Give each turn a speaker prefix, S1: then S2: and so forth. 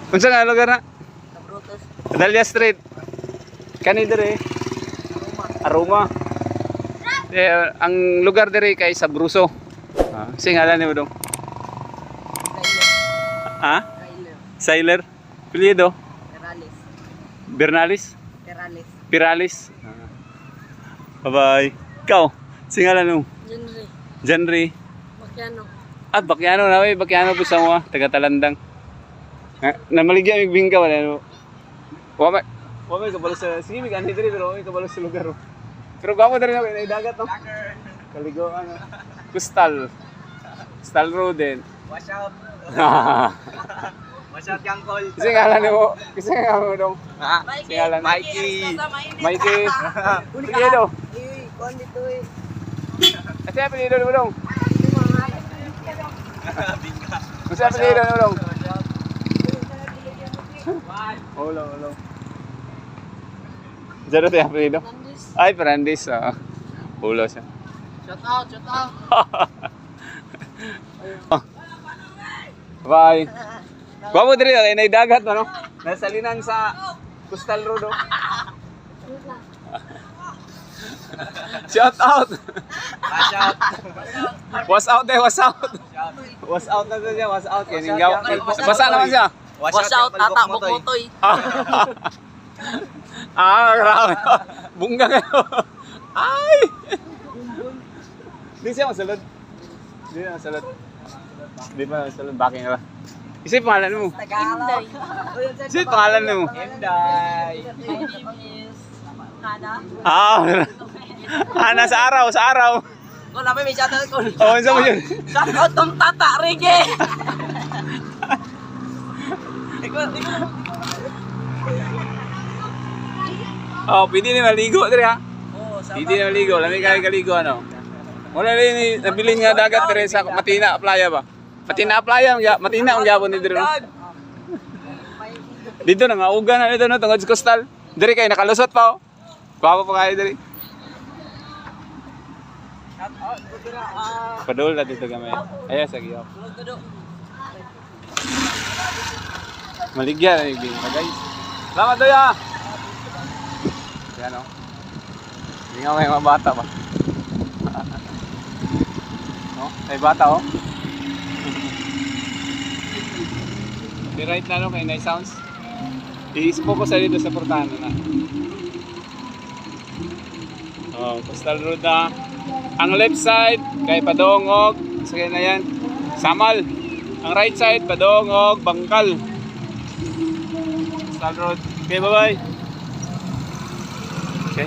S1: Unsa nga lugar na?
S2: Kabrutos.
S1: Dahlia Street. Kani dire. Aroma. Ang lugar dire kay Sabruso. Sing ngalan nimo dong? Ha? Sailor. Apelyido?
S2: Perales.
S1: Bernalis?
S2: Perales.
S1: Piralis. Bye-bye. Ikaw, sing ngalan mo?
S2: Genre.
S1: Janry.
S2: Bakyano.
S1: Bakyano na way, Bakyano po sa mga taga Talandang. Namaligya mig bingka wala no. Wa may kabalo sa sige mig ani diri pero may kabalo sa lugar. Pero gamo diri na may dagat no. Kaligo ano. Coastal. Coastal road din.
S2: Watch out. Watch out kang call.
S1: Kasi ngalan mo. Kasi ngalan mo dong.
S2: Ha?
S1: Kasi ngalan.
S2: Mikey.
S1: Mikey. Apelyido.
S2: Eh, kon dito eh.
S1: Kasi apelyido mo dong. Kasi apelyido mo dong. Ulo. Jaro tayo apelyido. Ay, Ferandis. Ulo siya.
S2: Shout out.
S1: Bye. Guwapo diri kay nay dagat no. Nasa linan sa Coastal Road. Shout out. Was out. Was out na siya, was out. Kininggaw. Basa naman siya.
S2: Watch out tata Bukmotoy.
S1: Grabe. Bungga kayo. Ay! Di siya masalod. Di pa masalod. Backing na ba? Isa yung pangalan mo.
S2: Tagalog.
S1: Isa yung pangalan mo.
S2: Enday. My name is Hana.
S1: Sa araw.
S2: Kung namin may shoutout ko.
S1: Saan mo yun?
S2: Shoutout tong tata, Rige!
S1: Pwede na maligo diri ha.
S2: Oo,
S1: Pwede na maligo. Lamig kayo kaligo ano. Wala rin nabilin nga dagat diri sa Matina Playa ba? Matina Playa, Matina ang gyapon ni diri no. Dito na nga uga na dito no tungod sa coastal. Diri kay nakalusot pa oh. Bago pa kayo diri. Padol na dito gamay. Ayos sa giyo. Maligya na yung bing guys. Salamat doya. Yan o. Hindi nga may mga bata ba? No? May bata o. Right na no kay Nice Sounds. I-focus sa dito sa portahan na. Coastal Road na. Ang left side kay Padongog. Sige na yan. Samal. Ang right side Padongog, Bangkal. Coastal Road. Okay, bye-bye. Okay.